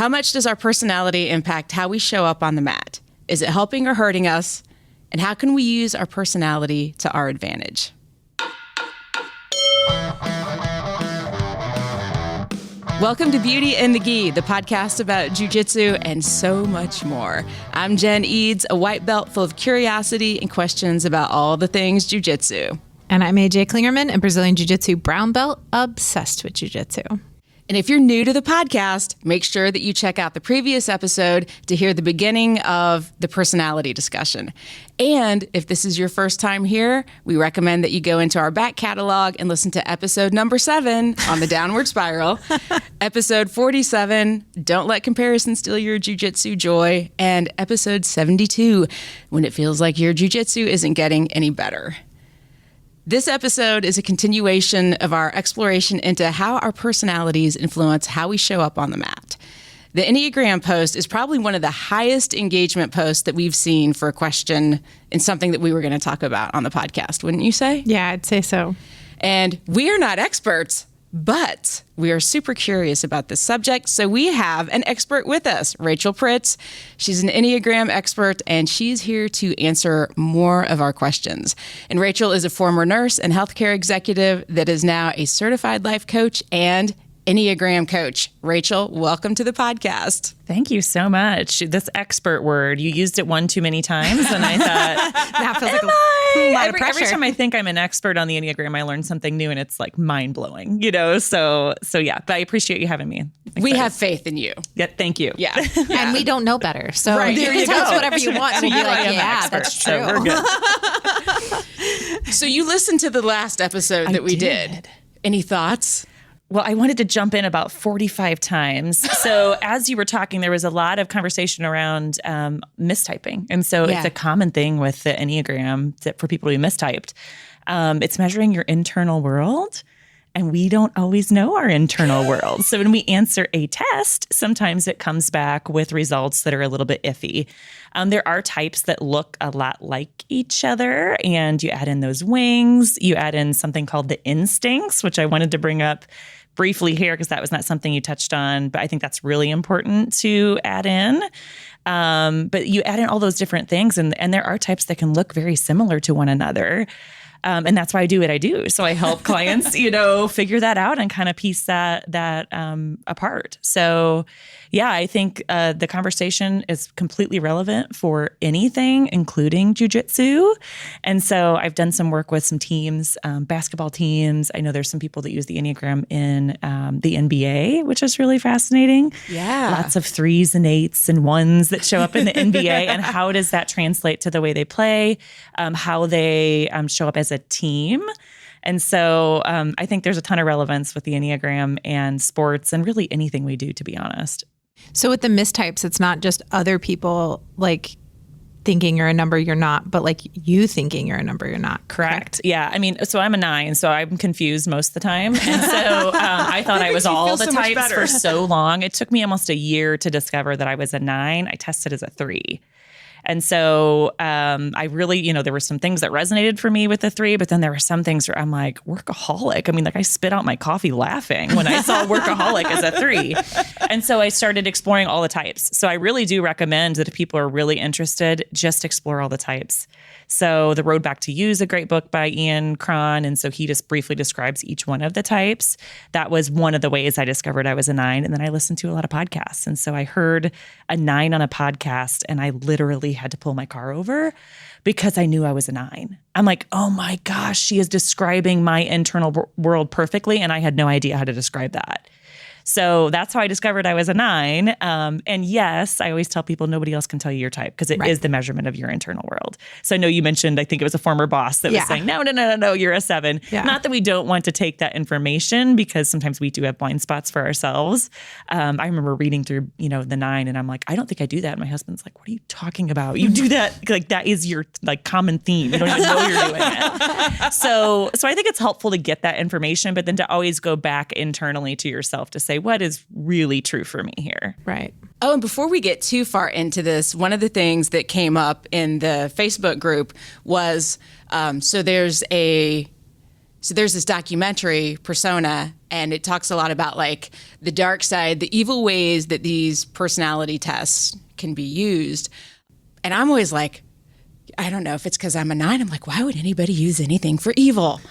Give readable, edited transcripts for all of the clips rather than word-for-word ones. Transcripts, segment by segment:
How much does our personality impact how we show up on the mat? Is it helping or hurting us? And how can we use our personality to our advantage? Welcome to Beauty and the Gi, the podcast about Jiu-Jitsu and so much more. I'm Jen Eads, a white belt full of curiosity and questions about all the things Jiu-Jitsu. And I'm AJ Klingerman, a Brazilian Jiu-Jitsu brown belt, obsessed with Jiu-Jitsu. And if you're new to the podcast, make sure that you check out the previous episode to hear the beginning of the personality discussion. And if this is your first time here, we recommend that you go into our back catalog and listen to episode number 7 on the downward spiral, episode 47, Don't Let Comparison Steal Your Jiu-Jitsu Joy, and episode 72, When It Feels Like Your Jiu-Jitsu Isn't Getting Any Better. This episode is a continuation of our exploration into how our personalities influence how we show up on the mat. The Enneagram post is probably one of the highest engagement posts that we've seen for a question in something that we were going to talk about on the podcast, wouldn't you say? Yeah, I'd say so. And we are not experts, but we are super curious about this subject. So we have an expert with us, Rachel Pritz. She's an Enneagram expert, and she's here to answer more of our questions. And Rachel is a former nurse and healthcare executive that is now a certified life coach and Enneagram coach. Rachel, welcome to the podcast. Thank you so much. This expert word, you used it one too many times, and I thought, that feels like a lot of pressure. Every time I think I'm an expert on the Enneagram, I learn something new, and it's like mind-blowing, you know? So yeah, but I appreciate you having me. We have faith in you. Yeah, thank you. Yeah. And we don't know better. So Right. you can tell us whatever you want, and we'll be like, I'm an yeah, expert, that's so true. we're good. So you listened to the last episode that we did. Any thoughts? Well, I wanted to jump in about 45 times. So as you were talking, there was a lot of conversation around mistyping. And so it's a common thing with the Enneagram that for people to be mistyped. It's measuring your internal world. And we don't always know our internal world. So when we answer a test, sometimes it comes back with results that are a little bit iffy. There are types that look a lot like each other, and you add in those wings. You add in something called the instincts, which I wanted to bring up briefly here because that was not something you touched on, but I think that's really important to add in. But you add in all those different things, and there are types that can look very similar to one another. And that's why I do what I do. So I help clients, figure that out and kind of piece that apart. So yeah, I think the conversation is completely relevant for anything, including jiu-jitsu. And so I've done some work with some teams, basketball teams. I know there's some people that use the Enneagram in the NBA, which is really fascinating. Yeah. Lots of 3s and 8s and 1s that show up in the NBA. And how does that translate to the way they play, how they show up as a team. And so I think there's a ton of relevance with the Enneagram and sports and really anything we do, to be honest. So with the mistypes, it's not just other people like thinking you're a number you're not, but like you thinking you're a number you're not. Correct. Yeah. I mean, so I'm a 9, so I'm confused most of the time. And so I thought I was all the types for so long. It took me almost a year to discover that I was a 9. I tested as a 3. And so I really, there were some things that resonated for me with the 3, but then there were some things where I'm like, workaholic. I mean, like I spit out my coffee laughing when I saw workaholic as a 3. And so I started exploring all the types. So I really do recommend that if people are really interested, just explore all the types. So The Road Back to You is a great book by Ian Cron. And so he just briefly describes each one of the types. That was one of the ways I discovered I was a 9. And then I listened to a lot of podcasts. And so I heard a 9 on a podcast, and I literally had to pull my car over because I knew I was a 9. I'm like, oh my gosh, she is describing my internal world perfectly. And I had no idea how to describe that. So that's how I discovered I was a 9. And yes, I always tell people nobody else can tell you your type because it is the measurement of your internal world. So I know you mentioned, I think it was a former boss that was saying, no, you're a 7. Yeah. Not that we don't want to take that information because sometimes we do have blind spots for ourselves. I remember reading through, the 9 and I'm like, I don't think I do that. And my husband's like, what are you talking about? You do that. Like that is your common theme. You don't even know you're doing it. So I think it's helpful to get that information, but then to always go back internally to yourself to say, what is really true for me here? Right. Oh, and before we get too far into this, one of the things that came up in the Facebook group was, so there's a So there's this documentary, Persona, and it talks a lot about like the dark side, the evil ways that these personality tests can be used. And I'm always like, I don't know if it's because I'm a 9. I'm like, why would anybody use anything for evil?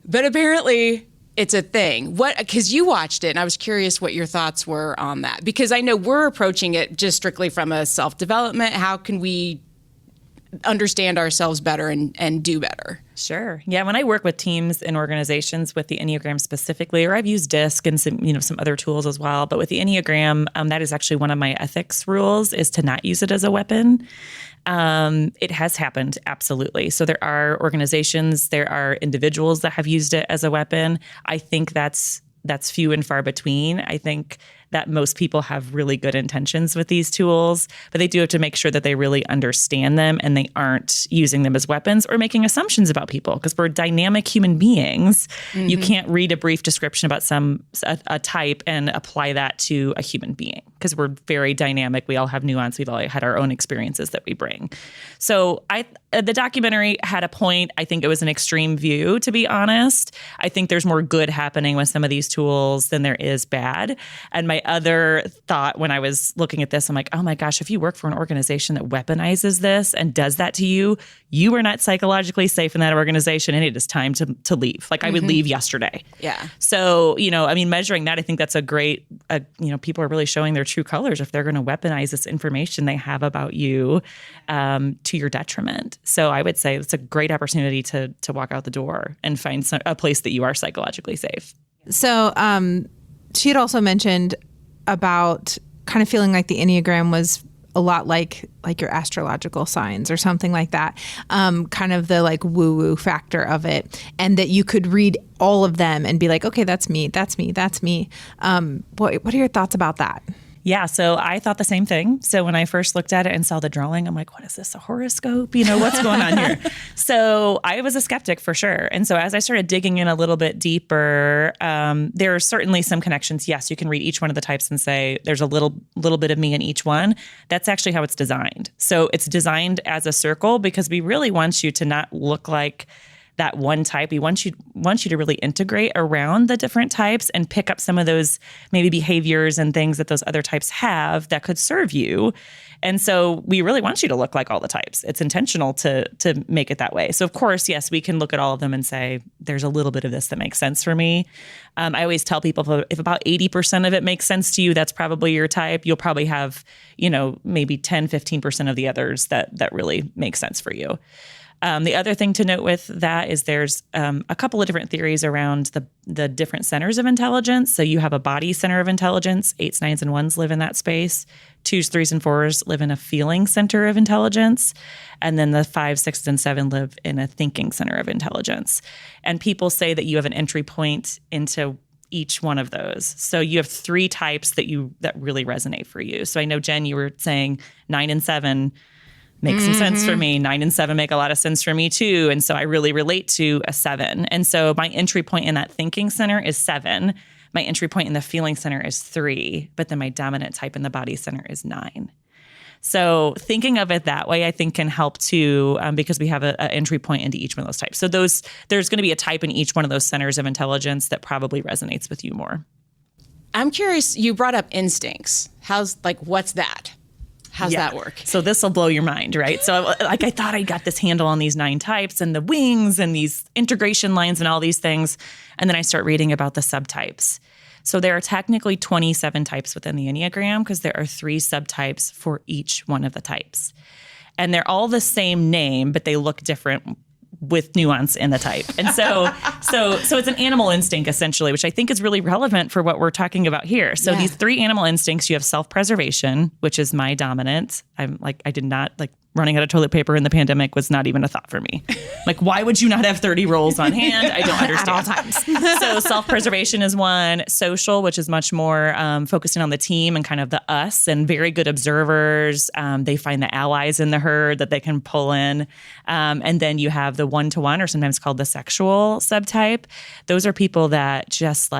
But apparently it's a thing. Because you watched it, and I was curious what your thoughts were on that. Because I know we're approaching it just strictly from a self-development. How can we understand ourselves better and do better? Sure. Yeah. When I work with teams and organizations with the Enneagram specifically, or I've used DISC and some other tools as well, but with the Enneagram, that is actually one of my ethics rules, is to not use it as a weapon. It has happened, absolutely. So there are organizations, there are individuals that have used it as a weapon. I think that's few and far between. I think that most people have really good intentions with these tools, but they do have to make sure that they really understand them and they aren't using them as weapons or making assumptions about people, because we're dynamic human beings. Mm-hmm. You can't read a brief description about a type and apply that to a human being, because we're very dynamic. We all have nuance. We've all had our own experiences that we bring. So the documentary had a point. I think it was an extreme view, to be honest. I think there's more good happening with some of these tools than there is bad. And my other thought when I was looking at this, I'm like, oh my gosh, if you work for an organization that weaponizes this and does that to you, you are not psychologically safe in that organization, and it is time to leave. Like, I would leave yesterday. Yeah. So, measuring that, I think that's a great, people are really showing their true colors if they're going to weaponize this information they have about you to your detriment. So I would say it's a great opportunity to walk out the door and find a place that you are psychologically safe. So she had also mentioned about kind of feeling like the Enneagram was a lot like your astrological signs or something like that, kind of the like woo-woo factor of it, and that you could read all of them and be like, okay, that's me, that's me, that's me. What are your thoughts about that? Yeah, so I thought the same thing. So when I first looked at it and saw the drawing, I'm like, what is this, a horoscope? What's going on here? So I was a skeptic for sure. And so as I started digging in a little bit deeper, there are certainly some connections. Yes, you can read each one of the types and say, there's a little bit of me in each one. That's actually how it's designed. So it's designed as a circle because we really want you to not look like that one type. We want you to really integrate around the different types and pick up some of those maybe behaviors and things that those other types have that could serve you. And so we really want you to look like all the types. It's intentional to make it that way. So of course, yes, we can look at all of them and say, there's a little bit of this that makes sense for me. I always tell people if about 80% of it makes sense to you, that's probably your type. You'll probably have, maybe 10, 15% of the others that really make sense for you. The other thing to note with that is there's a couple of different theories around the different centers of intelligence. So you have a body center of intelligence. 8s, 9s, and 1s live in that space. 2s, 3s, and 4s live in a feeling center of intelligence. And then the 5s, 6s, and 7 live in a thinking center of intelligence. And people say that you have an entry point into each one of those. So you have 3 types that really resonate for you. So I know, Jen, you were saying 9 and 7 makes some sense for me. 9 and 7 make a lot of sense for me too. And so I really relate to a 7. And so my entry point in that thinking center is 7. My entry point in the feeling center is 3. But then my dominant type in the body center is 9. So thinking of it that way, I think, can help too, because we have an entry point into each one of those types. So there's going to be a type in each one of those centers of intelligence that probably resonates with you more. I'm curious, you brought up instincts. What's that? How's that work? So this will blow your mind, right? So I thought I got this handle on these 9 types and the wings and these integration lines and all these things. And then I start reading about the subtypes. So there are technically 27 types within the Enneagram because there are 3 subtypes for each one of the types. And they're all the same name, but they look different with nuance in the type. And so it's an animal instinct essentially, which I think is really relevant for what we're talking about here. So these 3 animal instincts, you have self-preservation, which is my dominant. I did not running out of toilet paper in the pandemic was not even a thought for me. Why would you not have 30 rolls on hand? I don't understand. At all times. So self-preservation is one. Social, which is much more focusing on the team and kind of the us, and very good observers. They find the allies in the herd that they can pull in. And then you have the one-to-one, or sometimes called the sexual subtype. Those are people that just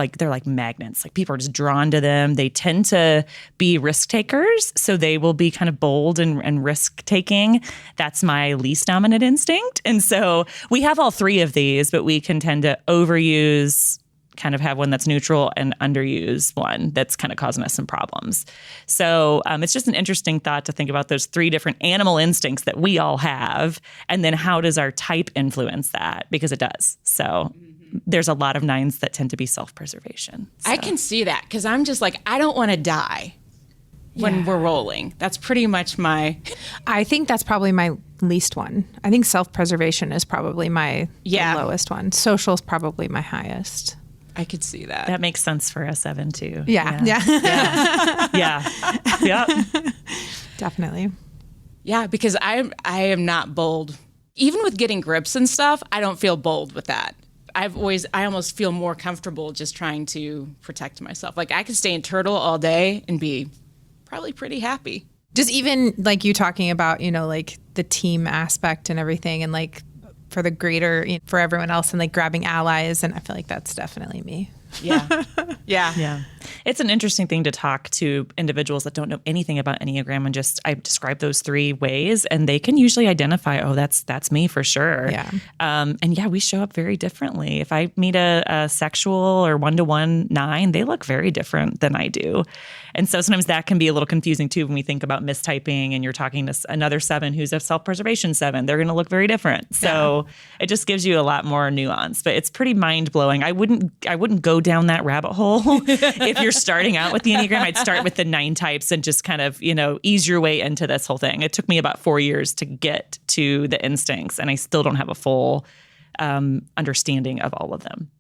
like, they're like magnets. Like people are just drawn to them. They tend to be risk takers. So they will be kind of bold and risk taking. That's my least dominant instinct. And so we have all three of these, but we can tend to overuse, kind of have one that's neutral, and underuse one that's kind of causing us some problems. So it's just an interesting thought to think about those three different animal instincts that we all have. And then how does our type influence that? Because it does. So there's a lot of 9s that tend to be self-preservation. So. I can see that because I'm just like, I don't want to die when we're rolling. That's pretty much I think that's probably my least one. I think self-preservation is probably my lowest one. Social is probably my highest. I could see that. That makes sense for a 7 too. Yeah. Definitely. Yeah, because I am not bold. Even with getting grips and stuff, I don't feel bold with that. I almost feel more comfortable just trying to protect myself. Like I could stay in turtle all day and be probably pretty happy. Just even like you talking about, like the team aspect and everything, and like for the greater, for everyone else, and like grabbing allies. And I feel like that's definitely me. Yeah. Yeah. It's an interesting thing to talk to individuals that don't know anything about Enneagram, and I describe those 3 ways, and they can usually identify, oh, that's me for sure. Yeah. And we show up very differently. If I meet a sexual or 1-to-1 9, they look very different than I do. And so sometimes that can be a little confusing too when we think about mistyping and you're talking to another 7 who's a self-preservation 7. They're going to look very different. So it just gives you a lot more nuance, but it's pretty mind-blowing. I wouldn't go down that rabbit hole if you're starting out with the Enneagram. I'd start with the 9 types and just kind of, ease your way into this whole thing. It took me about 4 years to get to the instincts, and I still don't have a full understanding of all of them.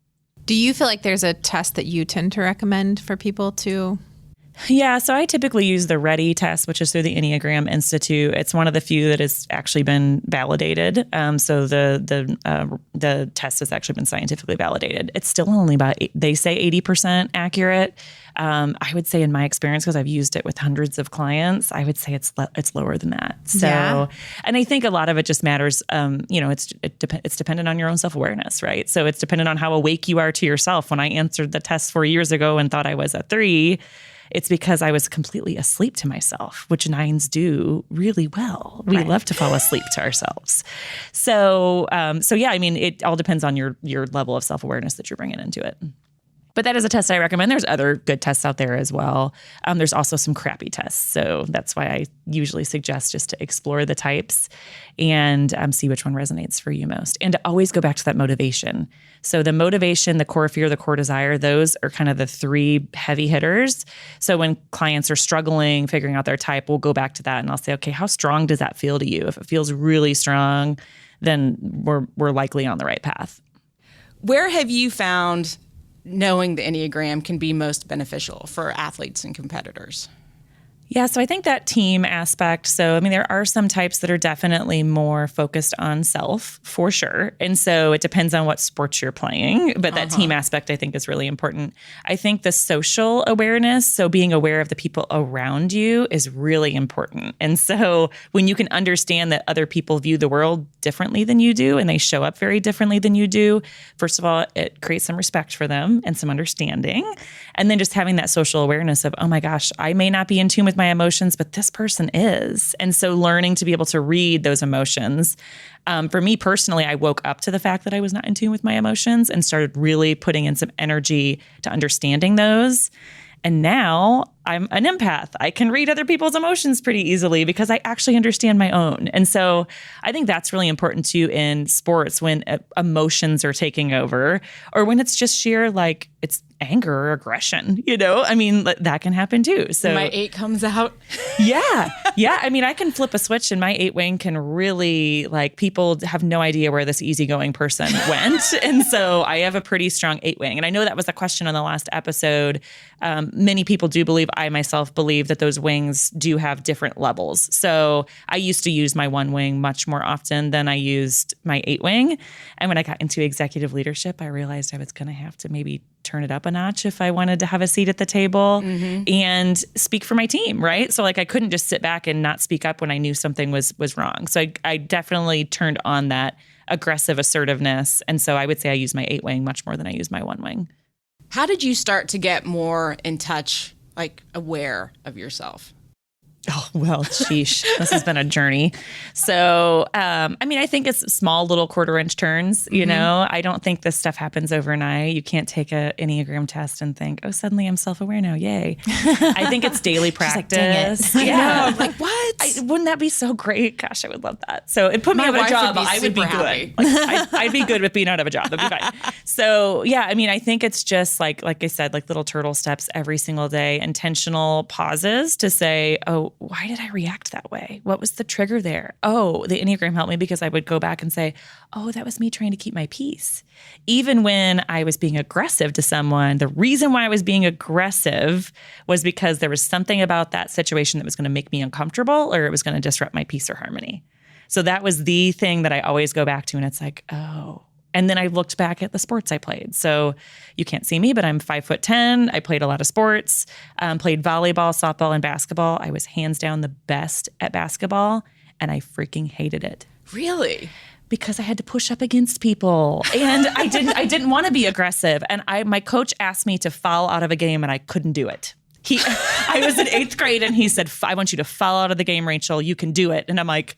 Do you feel like there's a test that you tend to recommend for people to? Yeah, so I typically use the READY test, which is through the Enneagram Institute. It's one of the few that has actually been validated. So the test has actually been scientifically validated. It's still only about, they say 80% accurate. I would say in my experience, because I've used it with hundreds of clients, I would say it's lower than that. So, and I think a lot of it just matters. It's dependent on your own self-awareness, right? So it's dependent on how awake you are to yourself. When I answered the test 4 years ago and thought I was a 3, it's because I was completely asleep to myself, which 9s do really well. We love to fall asleep to ourselves. So it all depends on your level of self-awareness that you're bringing into it. But that is a test I recommend. There's other good tests out there as well. There's also some crappy tests. So that's why I usually suggest just to explore the types and see which one resonates for you most. And to always go back to that motivation. So the motivation, the core fear, the core desire, those are kind of the 3 heavy hitters. So when clients are struggling, figuring out their type, we'll go back to that and I'll say, okay, how strong does that feel to you? If it feels really strong, then we're likely on the right path. Where have you found knowing the Enneagram can be most beneficial for athletes and competitors? Yeah, so I think that team aspect. So, there are some types that are definitely more focused on self, for sure. And so it depends on what sports you're playing. But that team aspect, I think, is really important. I think the social awareness, so being aware of the people around you, is really important. And so when you can understand that other people view the world differently than you do, and they show up very differently than you do, first of all, it creates some respect for them and some understanding. And then just having that social awareness of, oh my gosh, I may not be in tune with my emotions, but this person is. And so learning to be able to read those emotions. For me personally, I woke up to the fact that I was not in tune with my emotions and started really putting in some energy to understanding those. And now I'm an empath. I can read other people's emotions pretty easily because I actually understand my own. And so I think that's really important too in sports when emotions are taking over, or when it's just sheer, like, it's anger or aggression, that can happen too. So my 8 comes out. Yeah. I can flip a switch and my 8 wing can really, people have no idea where this easygoing person went. And so I have a pretty strong 8 wing. And I know that was a question on the last episode. Many people do believe, I myself believe, that those wings do have different levels. So I used to use my 1 wing much more often than I used my 8 wing. And when I got into executive leadership, I realized I was going to have to maybe turn it up a notch if I wanted to have a seat at the table and speak for my team, right? So I couldn't just sit back and not speak up when I knew something was wrong. So I definitely turned on that aggressive assertiveness. And so I would say I use my 8 wing much more than I use my 1 wing. How did you start to get more in touch, like aware of yourself? Oh, well, sheesh. This has been a journey. So, I think it's small little quarter-inch turns, you know? I don't think this stuff happens overnight. You can't take a Enneagram test and think, oh, suddenly I'm self-aware now. Yay. I think it's daily practice. Like, yeah. I'm like, what? Wouldn't that be so great? Gosh, I would love that. So it put me out of a job. I would be good. Like, I'd be good with being out of a job. That'd be fine. So, yeah, I think it's just like I said, like little turtle steps every single day, intentional pauses to say, oh, why did I react that way? What was the trigger there? Oh, the Enneagram helped me because I would go back and say, oh, that was me trying to keep my peace. Even when I was being aggressive to someone, the reason why I was being aggressive was because there was something about that situation that was going to make me uncomfortable or it was going to disrupt my peace or harmony. So that was the thing that I always go back to. And it's like, oh. And then I looked back at the sports I played. So you can't see me, but I'm 5'10". I played a lot of sports, played volleyball, softball, and basketball. I was hands down the best at basketball, and I freaking hated it. Really? Because I had to push up against people, and I didn't want to be aggressive. And my coach asked me to foul out of a game, and I couldn't do it. I was in 8th grade, and he said, I want you to foul out of the game, Rachel. You can do it. And I'm like,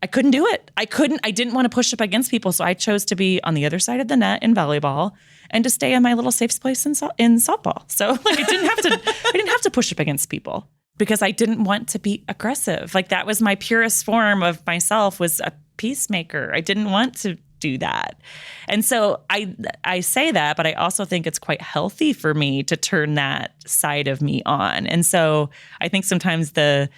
I couldn't do it. I didn't want to push up against people. So I chose to be on the other side of the net in volleyball and to stay in my little safe place in softball. So like I didn't have to push up against people because I didn't want to be aggressive. Like that was my purest form of myself, was a peacemaker. I didn't want to do that. And so I say that, but I also think it's quite healthy for me to turn that side of me on. And so I think sometimes the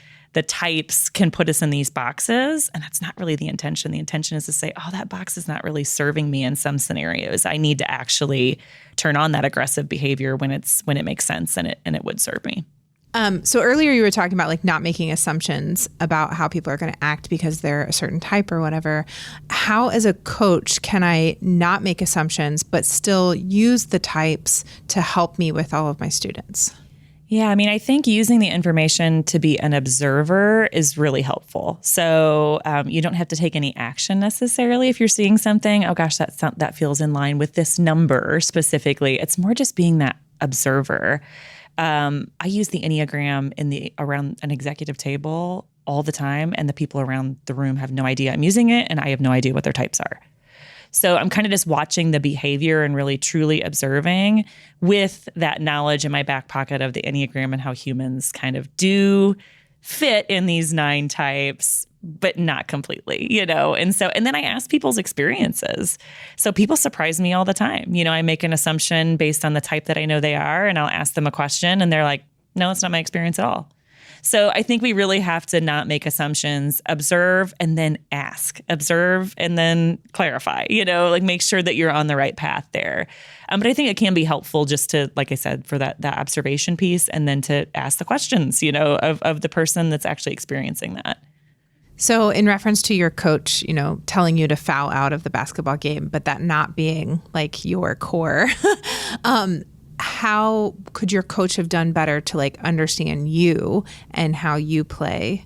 types can put us in these boxes, and that's not really the intention. The intention is to say, oh, that box is not really serving me in some scenarios. I need to actually turn on that aggressive behavior when it makes sense and it would serve me. So earlier you were talking about like not making assumptions about how people are going to act because they're a certain type or whatever. How, as a coach, can I not make assumptions but still use the types to help me with all of my students? Yeah, I think using the information to be an observer is really helpful. So you don't have to take any action necessarily if you're seeing something. Oh gosh, that feels in line with this number specifically. It's more just being that observer. I use the Enneagram around an executive table all the time, and the people around the room have no idea I'm using it, and I have no idea what their types are. So I'm kind of just watching the behavior and really truly observing with that knowledge in my back pocket of the Enneagram and how humans kind of do fit in these 9 types, but not completely, you know? And then I ask people's experiences. So people surprise me all the time. You know, I make an assumption based on the type that I know they are, and I'll ask them a question and they're like, no, it's not my experience at all. So I think we really have to not make assumptions, observe and then ask, observe and then clarify, you know, like make sure that you're on the right path there. But I think it can be helpful just to, like I said, for that observation piece and then to ask the questions, you know, of the person that's actually experiencing that. So in reference to your coach, you know, telling you to foul out of the basketball game, but that not being like your core, how could your coach have done better to like understand you and how you play?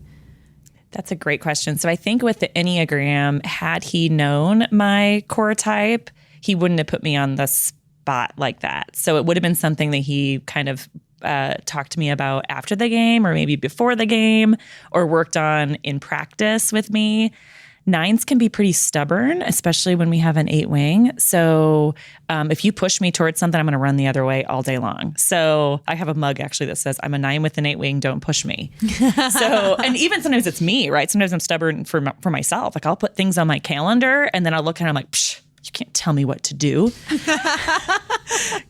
That's a great question. So I think with the Enneagram, had he known my core type, he wouldn't have put me on the spot like that. So it would have been something that he kind of talked to me about after the game or maybe before the game or worked on in practice with me. 9s can be pretty stubborn, especially when we have an 8 wing. So if you push me towards something, I'm going to run the other way all day long. So I have a mug actually that says, I'm a 9 with an 8 wing, don't push me. So, and even sometimes it's me, right? Sometimes I'm stubborn for myself. Like I'll put things on my calendar and then I'll look at it and I'm like, psh, you can't tell me what to do.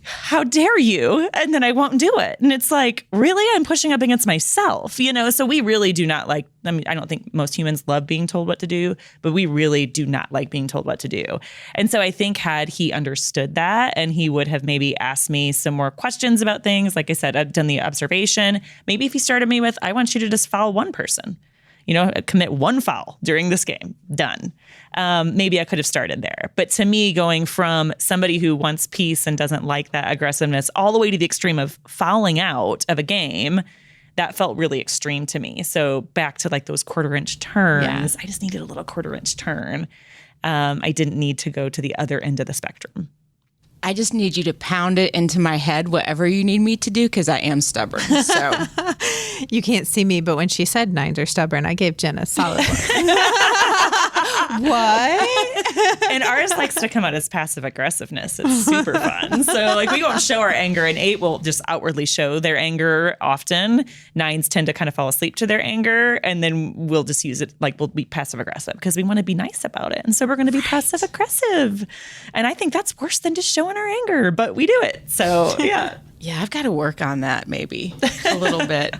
How dare you? And then I won't do it. And it's like, really? I'm pushing up against myself, you know? So we really do not like, I don't think most humans love being told what to do, but we really do not like being told what to do. And so I think had he understood that and he would have maybe asked me some more questions about things. Like I said, I've done the observation. Maybe if he started me with, I want you to just foul one person. You know, commit one foul during this game. Done. Maybe I could have started there. But to me, going from somebody who wants peace and doesn't like that aggressiveness all the way to the extreme of fouling out of a game, that felt really extreme to me. So back to like those 1/4-inch turns, I just needed a little 1/4-inch turn. I didn't need to go to the other end of the spectrum. I just need you to pound it into my head, whatever you need me to do, because I am stubborn. So you can't see me, but when she said 9s are stubborn, I gave Jen a solid look. What? And ours likes to come out as passive aggressiveness. It's super fun. So like we won't show our anger, and 8 will just outwardly show their anger often. 9s tend to kind of fall asleep to their anger, and then we'll just use it like we'll be passive aggressive because we want to be nice about it. And so we're going to be passive aggressive. And I think that's worse than just showing our anger, but we do it. So yeah. Yeah, I've got to work on that maybe a little bit.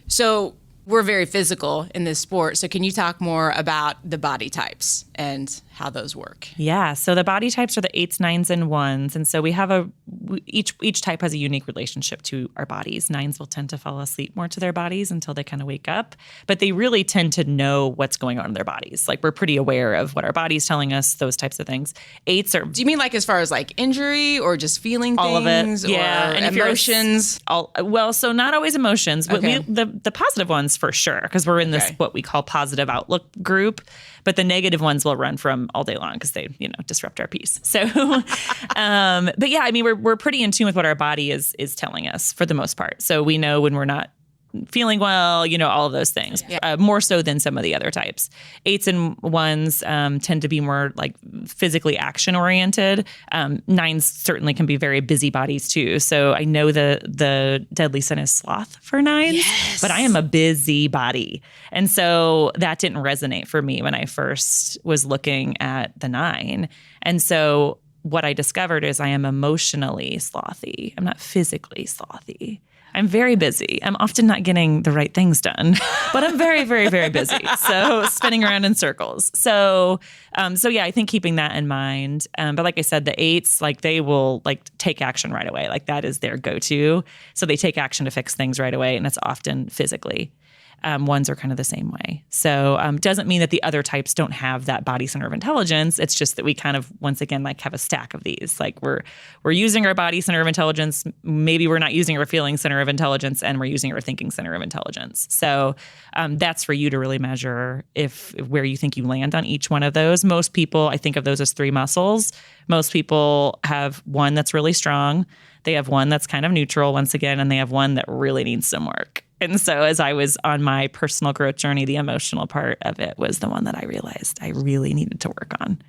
So we're very physical in this sport. So can you talk more about the body types and how those work? Yeah. So the body types are the 8s, 9s, and 1s. And so we have each type has a unique relationship to our bodies. 9s will tend to fall asleep more to their bodies until they kind of wake up. But they really tend to know what's going on in their bodies. Like we're pretty aware of what our body's telling us, those types of things. 8s are... Do you mean like as far as like injury or just feeling all things? All of it. Yeah. Or and emotions? Well, so not always emotions, but Okay. the positive ones for sure, because we're in this what we call positive outlook group. But the negative ones will run from all day long because they, disrupt our peace. So, but yeah, I mean, we're pretty in tune with what our body is telling us for the most part. So we know when we're not feeling well, all of those things, more so than some of the other types. 8s and 1s tend to be more like physically action oriented. 9s certainly can be very busy bodies too. So I know the deadly sin is sloth for 9s, but I am a busy body. And so that didn't resonate for me when I first was looking at the 9. And so what I discovered is I am emotionally slothy. I'm not physically slothy. I'm very busy. I'm often not getting the right things done, but I'm very, very, very busy. So spinning around in circles. So yeah, I think keeping that in mind. But like I said, the 8s, like they will like take action right away. Like that is their go-to. So they take action to fix things right away. And it's often physically. 1s are kind of the same way. So doesn't mean that the other types don't have that body center of intelligence. It's just that we kind of, once again, like have a stack of these. Like we're using our body center of intelligence. Maybe we're not using our feeling center of intelligence, and we're using our thinking center of intelligence. So that's for you to really measure where you think you land on each one of those. Most people, I think of those as 3 muscles. Most people have one that's really strong. They have one that's kind of neutral, once again, and they have one that really needs some work. And so as I was on my personal growth journey, the emotional part of it was the one that I realized I really needed to work on.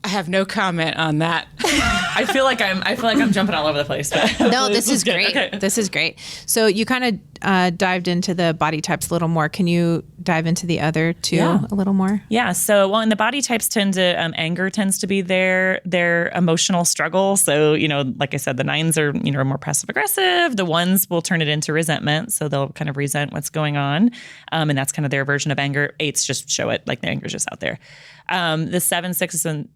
I have no comment on that. I feel like I'm jumping all over the place. But no, this is great. Okay. This is great. So you kind of dived into the body types a little more. Can you dive into the other two a little more? Yeah. So, and the body types tend to, anger tends to be their emotional struggle. So, like I said, the 9s are, more passive aggressive. The 1s will turn it into resentment. So they'll kind of resent what's going on. And that's kind of their version of anger. 8s just show it like the anger is just out there. The 7s,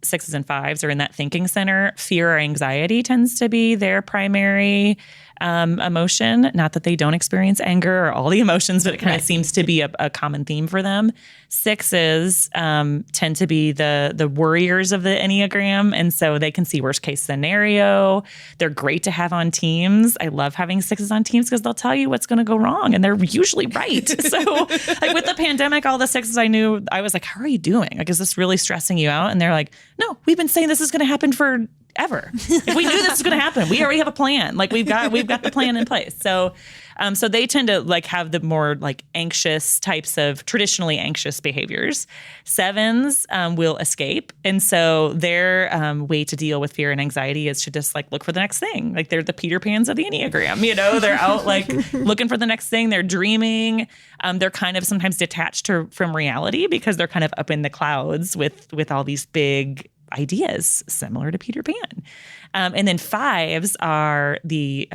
6s, and 5s are in that thinking center. Fear or anxiety tends to be their primary emotion. Not that they don't experience anger or all the emotions, but it kind of seems to be a common theme for them. 6s tend to be the worriers of the Enneagram, and so they can see worst case scenario. They're great to have on teams. I love having 6s on teams because they'll tell you what's going to go wrong, and they're usually right. So like with the pandemic, all the 6s I knew, I was like, how are you doing? Like, is this really stressing you out? And they're like, no, we've been saying this is going to happen for ever. If we knew this was going to happen, we already have a plan. Like we've got the plan in place. So they tend to like have the more like anxious types of traditionally anxious behaviors. 7s will escape. And so their way to deal with fear and anxiety is to just like look for the next thing. Like they're the Peter Pans of the Enneagram, they're out like looking for the next thing. They're dreaming. They're kind of sometimes detached from reality because they're kind of up in the clouds with all these big ideas similar to Peter Pan. And then 5s are the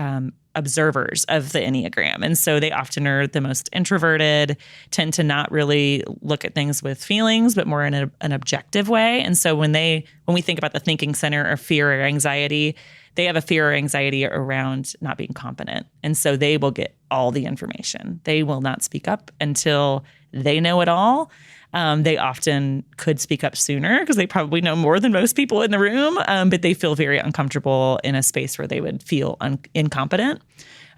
observers of the Enneagram. And so they often are the most introverted, tend to not really look at things with feelings, but more in an objective way. And so when we think about the thinking center or fear or anxiety, they have a fear or anxiety around not being competent. And so they will get all the information. They will not speak up until they know it all. They often could speak up sooner because they probably know more than most people in the room, but they feel very uncomfortable in a space where they would feel incompetent.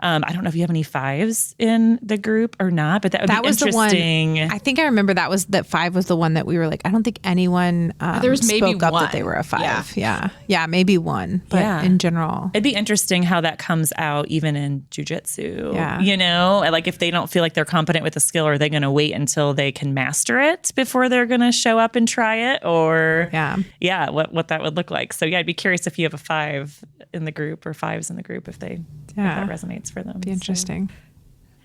I don't know if you have any 5s in the group or not, but that would be interesting. The one, I think I remember that 5 was the one that we were like, I don't think anyone there was maybe spoke up one. that they were a 5. Yeah, maybe one. But in general. It'd be interesting how that comes out even in Jiu-Jitsu. Yeah. You know, like if they don't feel like they're competent with the skill, are they going to wait until they can master it before they're going to show up and try it? Or what that would look like. So I'd be curious if you have a 5 in the group or 5s in the group if that resonates for them. Be interesting.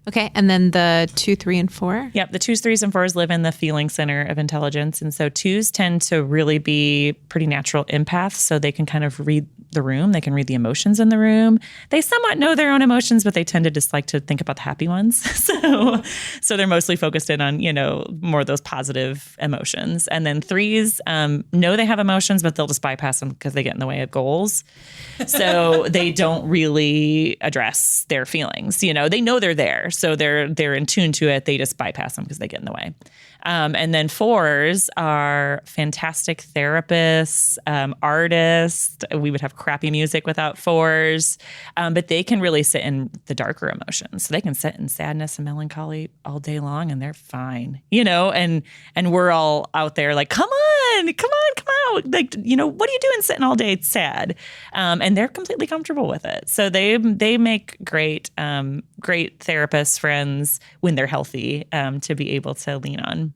Okay, and then the 2, 3, and 4? Yep, the 2s, 3s, and 4s live in the feeling center of intelligence. And so 2s tend to really be pretty natural empaths, so they can kind of read the room. They can read the emotions in the room. They somewhat know their own emotions, but they tend to just like to think about the happy ones. So they're mostly focused in on, more of those positive emotions. And then 3s know they have emotions, but they'll just bypass them because they get in the way of goals. So they don't really address their feelings. They know they're there. So they're in tune to it. They just bypass them because they get in the way. And then 4s are fantastic therapists, artists. We would have crappy music without 4s, but they can really sit in the darker emotions. So they can sit in sadness and melancholy all day long, and they're fine. And we're all out there like, come out. Like, what are you doing sitting all day sad? And they're completely comfortable with it. So they make great therapists, friends when they're healthy, to be able to lean on.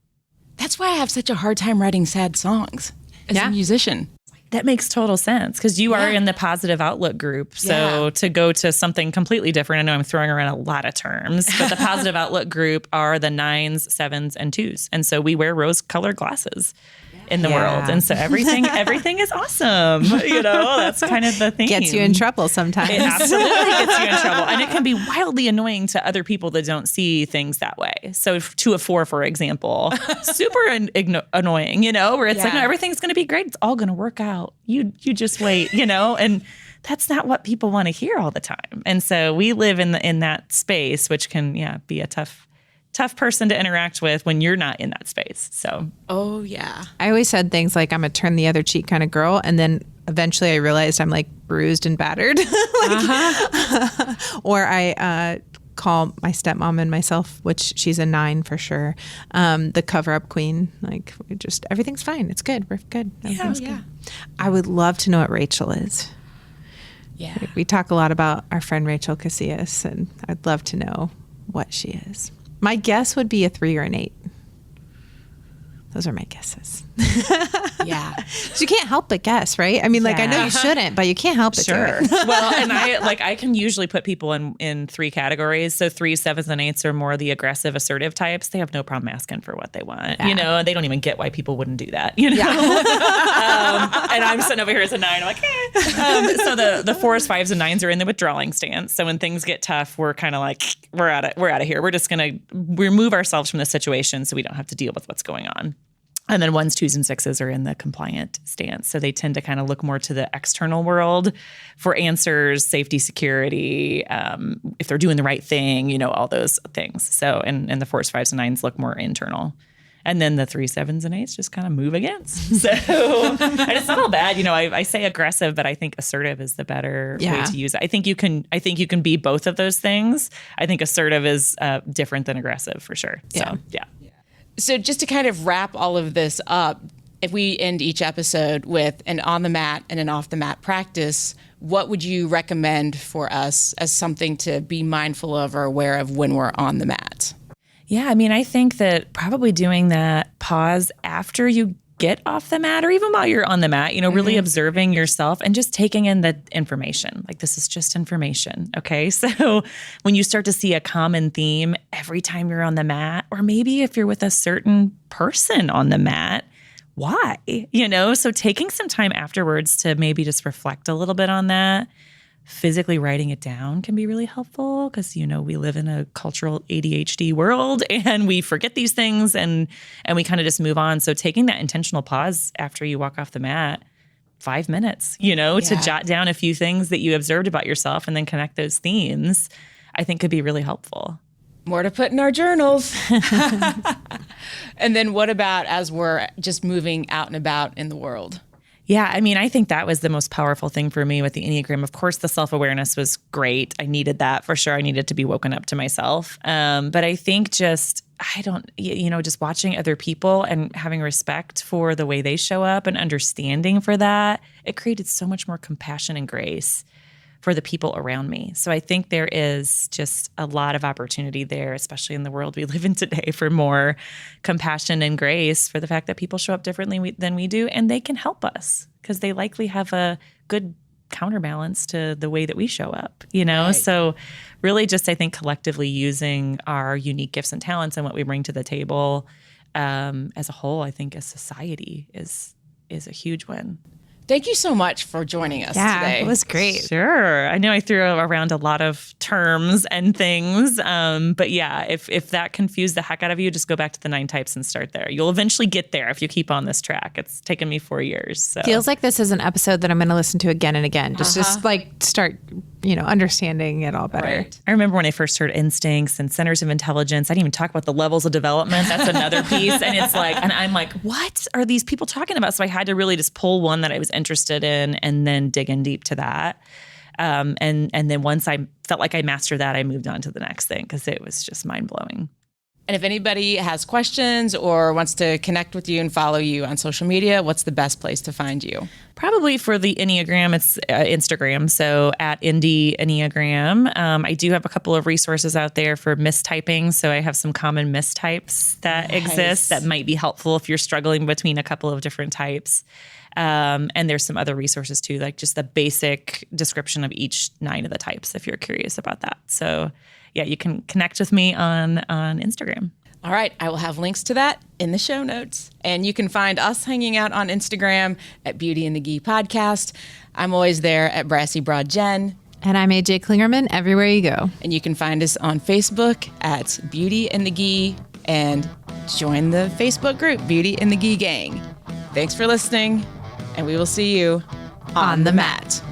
That's why I have such a hard time writing sad songs as a musician. That makes total sense because you are in the positive outlook group. So to go to something completely different, I know I'm throwing around a lot of terms, but the positive outlook group are the 9s, 7s, and 2s. And so we wear rose-colored glasses in the world. And so everything is awesome. That's kind of the thing. Gets you in trouble sometimes. It absolutely gets you in trouble. And it can be wildly annoying to other people that don't see things that way. So to a 4, for example, super annoying, where it's like, no, everything's going to be great. It's all going to work out. You just wait, and that's not what people want to hear all the time. And so we live in that space, which can, be a tough person to interact with when you're not in that space. So, I always said things like I'm a turn the other cheek kind of girl. And then eventually I realized I'm like bruised and battered. Or I call my stepmom and myself, which she's a 9 for sure, the cover up queen. Like everything's fine. It's good. We're good. Everything's good. I would love to know what Rachel is. Yeah. We talk a lot about our friend Rachel Casillas, and I'd love to know what she is. My guess would be a 3 or an 8. Those are my guesses. So you can't help but guess, right? I mean, I know you shouldn't, but you can't help but do it. Well, and I can usually put people in 3 categories. So 3s, 7s, and 8s are more the aggressive, assertive types. They have no problem asking for what they want, and they don't even get why people wouldn't do that, And I'm sitting over here as a 9. I'm like, so the 4s, 5s, and 9s are in the withdrawing stance. So when things get tough, we're kind of like, we're out of here. We're just going to remove ourselves from the situation so we don't have to deal with what's going on. And then 1s, 2s, and 6s are in the compliant stance. So they tend to kind of look more to the external world for answers, safety, security, if they're doing the right thing, all those things. So, and the 4s, 5s, and 9s look more internal. And then the 3s, 7s, and 8s just kind of move against. So, and it's not all bad. I say aggressive, but I think assertive is the better way to use it. I think you can be both of those things. I think assertive is different than aggressive for sure. So, So just to kind of wrap all of this up, if we end each episode with an on the mat and an off the mat practice, what would you recommend for us as something to be mindful of or aware of when we're on the mat? Yeah, I think that probably doing that pause after you get off the mat or even while you're on the mat, really observing yourself and just taking in the information. Like, this is just information. Okay. So when you start to see a common theme every time you're on the mat, or maybe if you're with a certain person on the mat, why? So taking some time afterwards to maybe just reflect a little bit on that. Physically writing it down can be really helpful because, we live in a cultural ADHD world and we forget these things and we kind of just move on. So taking that intentional pause after you walk off the mat, 5 minutes, to jot down a few things that you observed about yourself and then connect those themes, I think could be really helpful. More to put in our journals. And then what about as we're just moving out and about in the world? Yeah, I mean, I think that was the most powerful thing for me with the Enneagram. Of course, the self-awareness was great. I needed that for sure. I needed to be woken up to myself. But I think just watching other people and having respect for the way they show up and understanding for that, it created so much more compassion and grace for the people around me. So I think there is just a lot of opportunity there, especially in the world we live in today, for more compassion and grace for the fact that people show up differently than we do, and they can help us because they likely have a good counterbalance to the way that we show up, Right. So really just, I think, collectively using our unique gifts and talents and what we bring to the table as a whole, I think as society is a huge win. Thank you so much for joining us today. It was great. Sure. I know I threw around a lot of terms and things. But yeah, if that confused the heck out of you, just go back to the 9 types and start there. You'll eventually get there if you keep on this track. It's taken me 4 years. So. Feels like this is an episode that I'm going to listen to again and again. Just like start, understanding it all better. Right. I remember when I first heard instincts and centers of intelligence, I didn't even talk about the levels of development. That's another piece. And it's like, and I'm like, what are these people talking about? So I had to really just pull one that I was interested in and then dig in deep to that. And then once I felt like I mastered that, I moved on to the next thing because it was just mind blowing. And if anybody has questions or wants to connect with you and follow you on social media, what's the best place to find you? Probably for the Enneagram, it's Instagram. So at Indie Enneagram. I do have a couple of resources out there for mistyping. So I have some common mistypes that exist that might be helpful if you're struggling between a couple of different types. And there's some other resources too, like just the basic description of each 9 of the types if you're curious about that. So yeah, you can connect with me on Instagram. All right. I will have links to that in the show notes. And you can find us hanging out on Instagram at Beauty and the Gi Podcast. I'm always there at Brassy Broad Jen. And I'm AJ Klingerman everywhere you go. And you can find us on Facebook at Beauty and the Gi and join the Facebook group, Beauty and the Gi Gang. Thanks for listening, and we will see you on the mat.